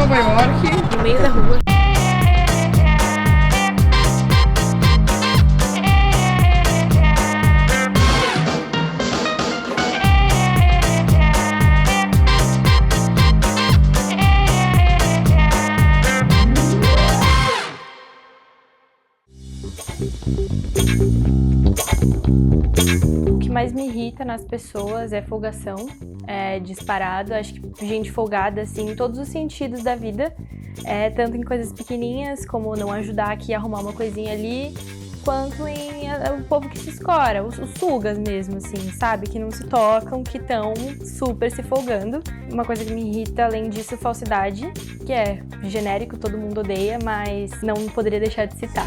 Nova York. No meio da rua. O que mais me irrita nas pessoas é folgação, disparado. Acho que gente folgada, assim, em todos os sentidos da vida, tanto em coisas pequenininhas, como não ajudar aqui a arrumar uma coisinha ali, quanto em o povo que se escora, os sugas mesmo, assim, sabe? Que não se tocam, que estão super se folgando. Uma coisa que me irrita, além disso, falsidade, que é genérico, todo mundo odeia, mas não poderia deixar de citar.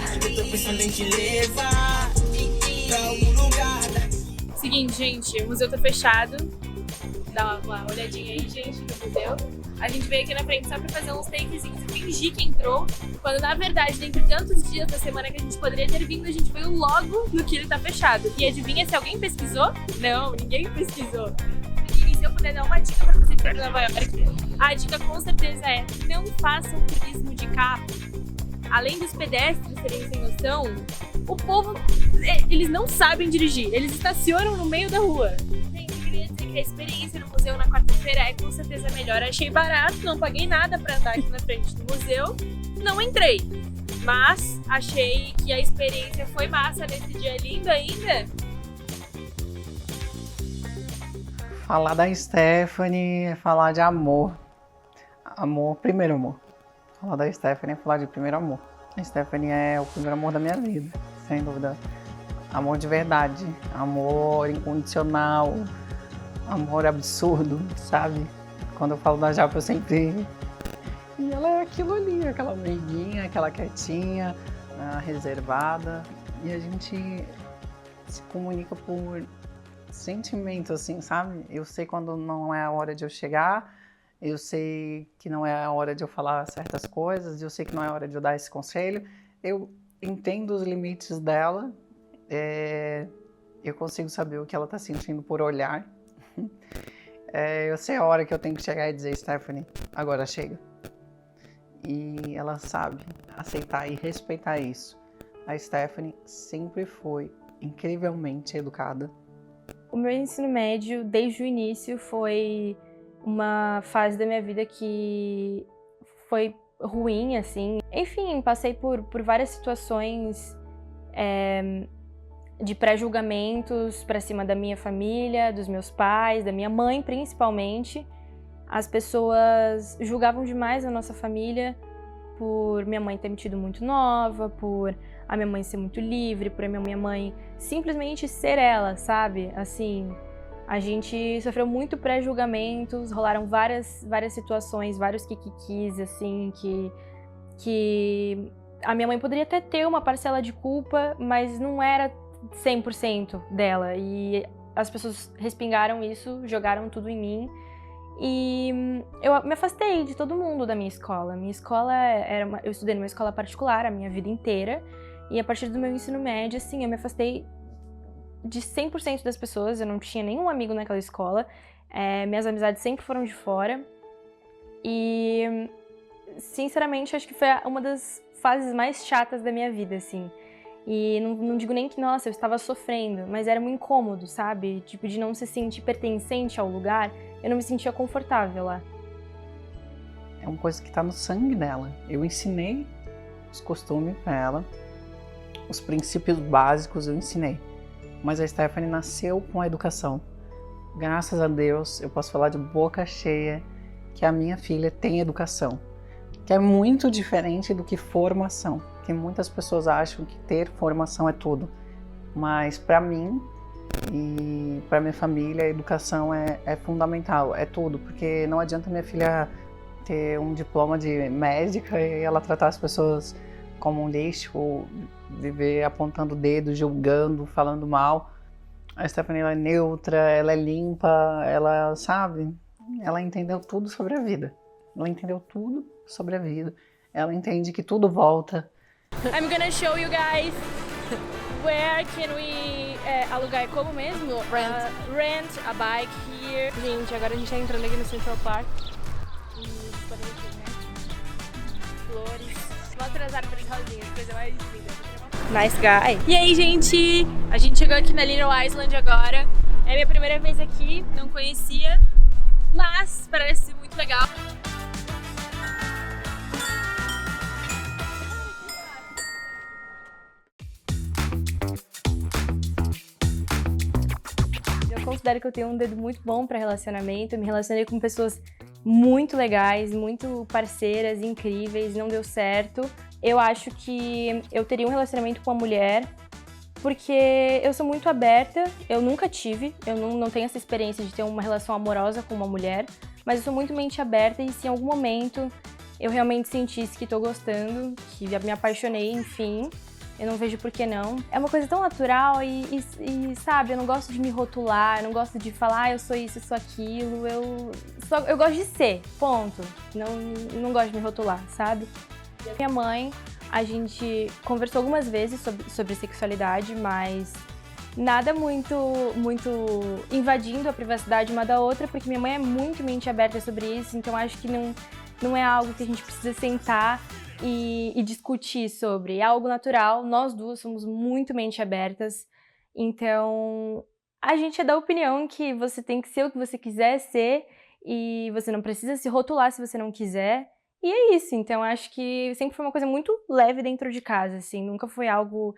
Seguinte, gente, o museu tá fechado. Dá uma olhadinha aí, gente, no museu. A gente veio aqui na frente só pra fazer uns takezinhos e fingir que entrou, quando na verdade, dentre tantos dias da semana que a gente poderia ter vindo, a gente veio logo no que ele tá fechado. E adivinha se alguém pesquisou? Não, ninguém pesquisou. E se eu puder dar uma dica pra vocês que Nova York, a dica com certeza é: não façam turismo de carro. Além dos pedestres serem sem noção, o povo, eles não sabem dirigir, eles estacionam no meio da rua. Gente, eu queria dizer que a experiência no museu na quarta-feira é com certeza melhor. Achei barato, não paguei nada pra andar aqui na frente do museu, não entrei. Mas achei que a experiência foi massa nesse dia lindo ainda. Falar da Stephanie é falar de amor. Amor, primeiro amor. Falar da Stephanie é falar de primeiro amor. A Stephanie é o primeiro amor da minha vida, sem dúvida. Amor de verdade, amor incondicional, amor absurdo, sabe? Quando eu falo da Japa, eu sempre... E ela é aquilo ali, aquela amiguinha, aquela quietinha, reservada. E a gente se comunica por sentimento, assim, sabe? Eu sei quando não é a hora de eu chegar, eu sei que não é a hora de eu falar certas coisas, eu sei que não é a hora de eu dar esse conselho. Eu entendo os limites dela, eu consigo saber o que ela está sentindo por olhar. Eu sei a hora que eu tenho que chegar e dizer: Stephanie, agora chega. E ela sabe aceitar e respeitar isso. A Stephanie sempre foi incrivelmente educada. O meu ensino médio, desde o início, foi uma fase da minha vida que foi ruim, assim. Enfim, passei por várias situações de pré-julgamentos pra cima da minha família, dos meus pais, da minha mãe, principalmente. As pessoas julgavam demais a nossa família por minha mãe ter me tido muito nova, por a minha mãe ser muito livre, por a minha mãe simplesmente ser ela, sabe? Assim, a gente sofreu muito pré-julgamentos, rolaram várias situações, vários kikikis, assim, que a minha mãe poderia até ter uma parcela de culpa, mas não era 100% dela. E as pessoas respingaram isso, jogaram tudo em mim. E eu me afastei de todo mundo da minha escola. Minha escola eu estudei numa escola particular a minha vida inteira. E a partir do meu ensino médio, assim, eu me afastei de 100% das pessoas. Eu não tinha nenhum amigo naquela escola. Minhas amizades sempre foram de fora. E, sinceramente, acho que foi uma das fases mais chatas da minha vida, assim. E não digo nem que, nossa, eu estava sofrendo, mas era muito incômodo, sabe? Tipo, de não se sentir pertencente ao lugar, eu não me sentia confortável lá. É uma coisa que está no sangue dela. Eu ensinei os costumes para ela, os princípios básicos eu ensinei. Mas a Stephanie nasceu com a educação. Graças a Deus, eu posso falar de boca cheia que a minha filha tem educação, que é muito diferente do que formação. Porque muitas pessoas acham que ter formação é tudo. Mas para mim e para minha família, a educação é fundamental, é tudo. Porque não adianta minha filha ter um diploma de médica e ela tratar as pessoas como um lixo, ou viver apontando o dedo, julgando, falando mal. A Stephanie, ela é neutra, ela é limpa, ela sabe, ela entendeu tudo sobre a vida. Ela entendeu tudo sobre a vida. Ela entende que tudo volta. I'm gonna show you guys where can we alugar como mesmo? Rent a bike here. Gente, agora a gente tá entrando aqui no Central Park. E vocês podem ver, né? flores. Mostra as árvores rosinhas, coisa mais linda. Nice guy. E aí, gente? A gente chegou aqui na Little Island agora. É a minha primeira vez aqui, não conhecia, mas parece muito legal. Eu considero que eu tenho um dedo muito bom para relacionamento. Eu me relacionei com pessoas muito legais, muito parceiras, incríveis, não deu certo. Eu acho que eu teria um relacionamento com uma mulher porque eu sou muito aberta, eu nunca tive, eu não tenho essa experiência de ter uma relação amorosa com uma mulher, mas eu sou muito mente aberta e se em algum momento eu realmente sentisse que tô gostando, que me apaixonei, enfim, eu não vejo por que não. É uma coisa tão natural e sabe, eu não gosto de me rotular, eu não gosto de falar, eu sou isso, eu sou aquilo, eu gosto de ser, ponto. Não gosto de me rotular, sabe? Minha mãe, a gente conversou algumas vezes sobre sexualidade, mas nada muito invadindo a privacidade uma da outra, porque minha mãe é muito mente aberta sobre isso, então acho que não é algo que a gente precisa sentar e discutir sobre. É algo natural, nós duas somos muito mente abertas, então a gente é da opinião que você tem que ser o que você quiser ser e você não precisa se rotular se você não quiser. E é isso, então acho que sempre foi uma coisa muito leve dentro de casa, assim, nunca foi algo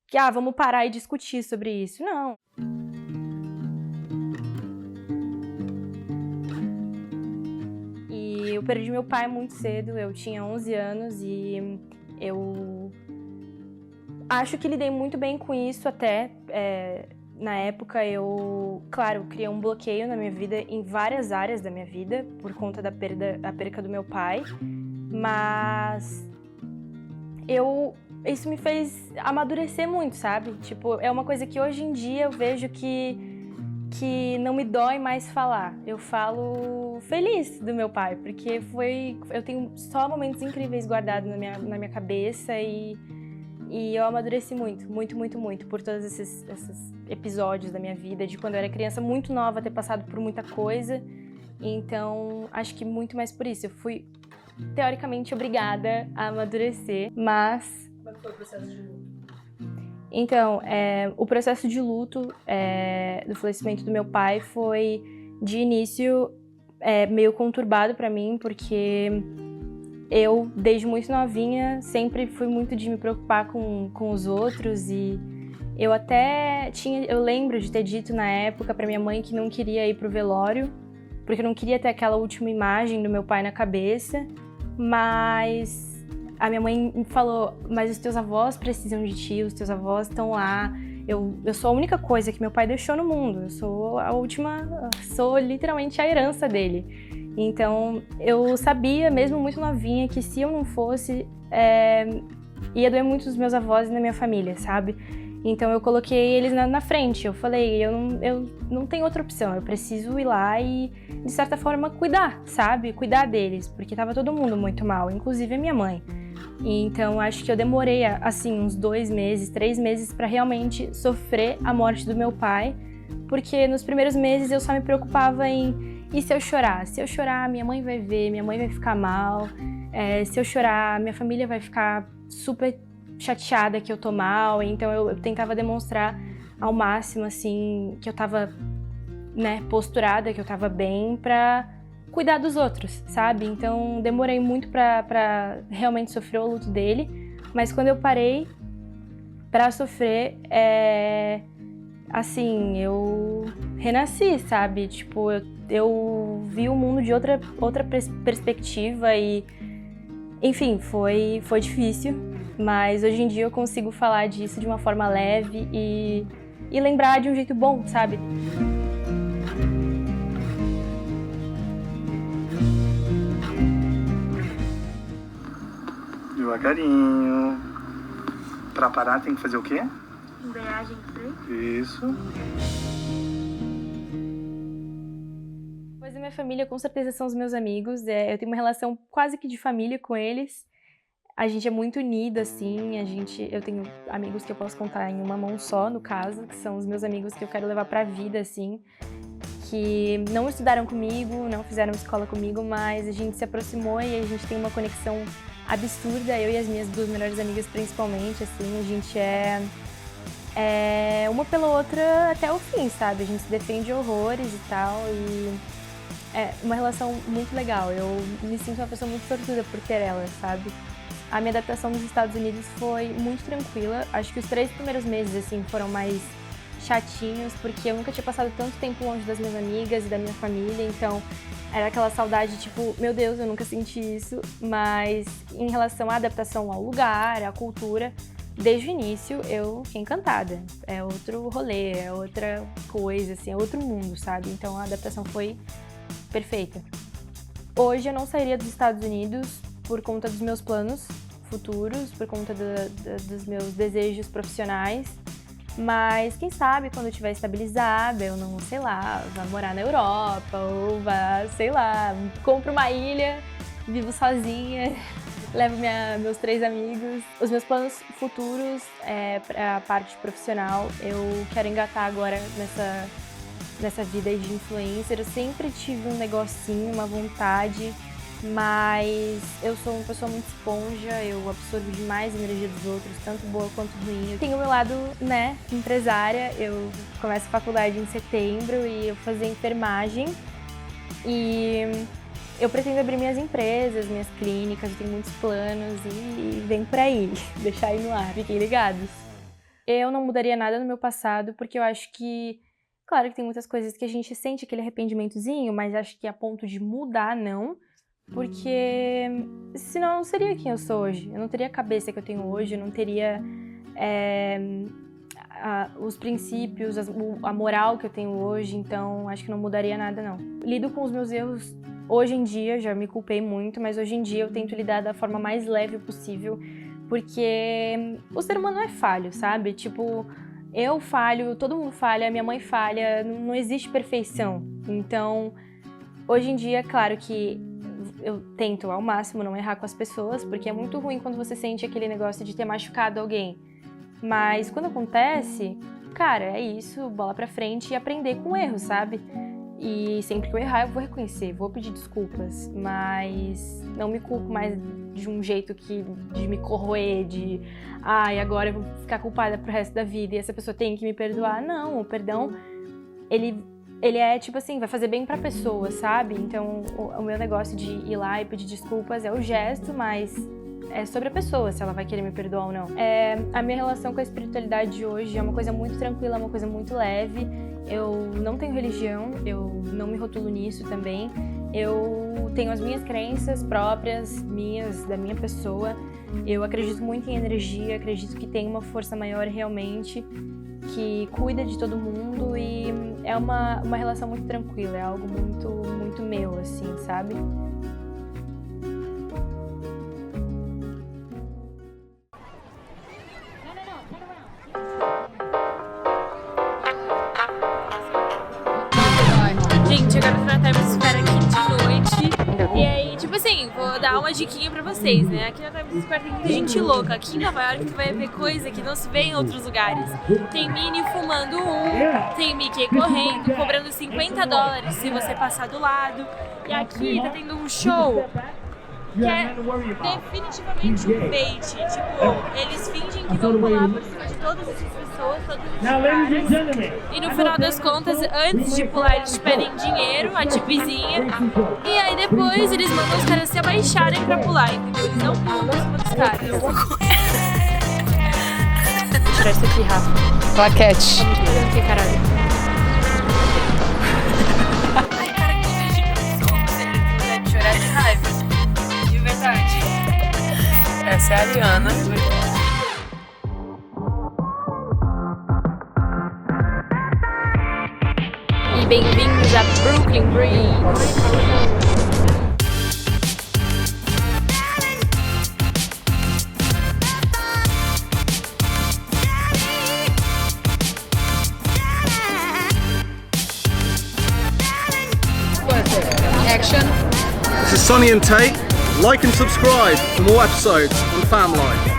que, vamos parar e discutir sobre isso, não. E eu perdi meu pai muito cedo, eu tinha 11 anos e eu acho que lidei muito bem com isso até. Na época eu, claro, criei um bloqueio na minha vida, em várias áreas da minha vida, por conta da perca do meu pai, mas isso me fez amadurecer muito, sabe? Tipo, é uma coisa que hoje em dia eu vejo que não me dói mais falar. Eu falo feliz do meu pai, porque eu tenho só momentos incríveis guardados na minha cabeça e eu amadureci muito por todos esses episódios da minha vida, de quando eu era criança muito nova, ter passado por muita coisa. Então, acho que muito mais por isso. Eu fui, teoricamente, obrigada a amadurecer, mas... Como foi o processo de luto? Então, o processo de luto do falecimento do meu pai foi, de início, meio conturbado pra mim, porque eu, desde muito novinha, sempre fui muito de me preocupar com os outros e eu lembro de ter dito na época pra minha mãe que não queria ir pro velório, porque eu não queria ter aquela última imagem do meu pai na cabeça, mas a minha mãe me falou, mas os teus avós precisam de ti, os teus avós estão lá, eu sou a única coisa que meu pai deixou no mundo, eu sou a última, sou literalmente a herança dele. Então, eu sabia, mesmo muito novinha, que se eu não fosse, ia doer muito dos meus avós e da minha família, sabe? Então, eu coloquei eles na frente. Eu falei, eu não tenho outra opção. Eu preciso ir lá e, de certa forma, cuidar, sabe? Cuidar deles, porque tava todo mundo muito mal, inclusive a minha mãe. Então, acho que eu demorei, assim, uns 2 meses, 3 meses para realmente sofrer a morte do meu pai, porque nos primeiros meses eu só me preocupava em: e se eu chorar? Se eu chorar, minha mãe vai ver, minha mãe vai ficar mal. Se eu chorar, minha família vai ficar super chateada que eu tô mal. Então eu tentava demonstrar ao máximo, assim, que eu tava, posturada, que eu tava bem pra cuidar dos outros, sabe? Então demorei muito pra realmente sofrer o luto dele. Mas quando eu parei pra sofrer, assim, eu renasci, sabe? Tipo, eu vi o mundo de outra perspectiva e, enfim, foi difícil, mas hoje em dia eu consigo falar disso de uma forma leve e lembrar de um jeito bom, sabe? Devagarinho. Pra parar tem que fazer o quê? Embreagem frente. Isso. Depois da minha família, com certeza são os meus amigos. Eu tenho uma relação quase que de família com eles. A gente é muito unido, assim. Eu tenho amigos que eu posso contar em uma mão só, no caso, que são os meus amigos que eu quero levar pra vida, assim. Que não estudaram comigo, não fizeram escola comigo, mas a gente se aproximou e a gente tem uma conexão absurda, eu e as minhas 2 melhores amigas principalmente, assim, a gente é uma pela outra até o fim, sabe? A gente se defende horrores e tal, e é uma relação muito legal. Eu me sinto uma pessoa muito sortuda por ter ela, sabe? A minha adaptação nos Estados Unidos foi muito tranquila. Acho que os 3 primeiros meses, assim, foram mais chatinhos, porque eu nunca tinha passado tanto tempo longe das minhas amigas e da minha família, então era aquela saudade, tipo, meu Deus, eu nunca senti isso. Mas em relação à adaptação ao lugar, à cultura, desde o início eu fiquei encantada. É outro rolê, é outra coisa, assim, é outro mundo, sabe? Então a adaptação foi perfeita. Hoje eu não sairia dos Estados Unidos por conta dos meus planos futuros, por conta dos meus desejos profissionais. Mas quem sabe quando eu estiver estabilizada, eu não, sei lá, vá morar na Europa ou vá, sei lá, compro uma ilha, vivo sozinha, levo meus 3 amigos. Os meus planos futuros para a parte profissional, eu quero engatar agora nessa vida aí de influencer. Eu sempre tive um negocinho, uma vontade, mas eu sou uma pessoa muito esponja, eu absorvo demais a energia dos outros, tanto boa quanto ruim. Eu tenho o meu lado, né, empresária. Eu começo a faculdade em setembro e eu fazer enfermagem. E eu pretendo abrir minhas empresas, minhas clínicas, eu tenho muitos planos e vem por aí, deixar aí no ar, fiquem ligados. Eu não mudaria nada no meu passado, porque eu acho que, claro que tem muitas coisas que a gente sente aquele arrependimentozinho, mas acho que a ponto de mudar, não. Porque senão eu não seria quem eu sou hoje, eu não teria a cabeça que eu tenho hoje, eu não teria os princípios, a moral que eu tenho hoje, então acho que não mudaria nada não. Lido com os meus erros hoje em dia, já me culpei muito, mas hoje em dia eu tento lidar da forma mais leve possível, porque o ser humano é falho, sabe? Tipo, eu falho, todo mundo falha, minha mãe falha, não existe perfeição. Então, hoje em dia, claro que eu tento ao máximo não errar com as pessoas, porque é muito ruim quando você sente aquele negócio de ter machucado alguém. Mas quando acontece, cara, é isso, bola pra frente e aprender com o erro, sabe? E sempre que eu errar, eu vou reconhecer, vou pedir desculpas, mas não me culpo mais de um jeito de me corroer, de agora eu vou ficar culpada pro resto da vida e essa pessoa tem que me perdoar. Não, o perdão, ele é tipo assim, vai fazer bem pra pessoa, sabe? Então o meu negócio de ir lá e pedir desculpas é o gesto, mas é sobre a pessoa, se ela vai querer me perdoar ou não. A minha relação com a espiritualidade de hoje é uma coisa muito tranquila, uma coisa muito leve. Eu não tenho religião, eu não me rotulo nisso também. Eu tenho as minhas crenças próprias, da minha pessoa. Eu acredito muito em energia, acredito que tem uma força maior realmente, que cuida de todo mundo e é uma relação muito tranquila, é algo muito, muito meu, assim, sabe? Gente, agora eu tô na Times Square aqui de noite. E aí, tipo assim, vou dar uma diquinha pra vocês, né? Aqui na Times Square tem muita gente louca. Aqui em Nova York tu vai ver coisa que não se vê em outros lugares. Tem Minnie fumando tem Mickey correndo, cobrando $50 se você passar do lado. E aqui tá tendo um show que é definitivamente um bait. Tipo, eles fingem que vão pular por cima de todas essas pessoas, todos esses caras. E no final das contas, antes de pular, eles te pedem dinheiro, a tipizinha. E aí depois eles mandam os caras se abaixarem pra pular, entendeu? Eles não pulam por cima dos caras. Vou tirar isso aqui, Rafa. Claquete. Vamos aqui, caralho. Ai, cara, que legítimo. Você deve chorar de raiva. De verdade. Essa é a Ariana. E bem-vindos a Brooklyn Bridge. Action. This is Sonny and Tate. Like and subscribe for more episodes on Fam Life.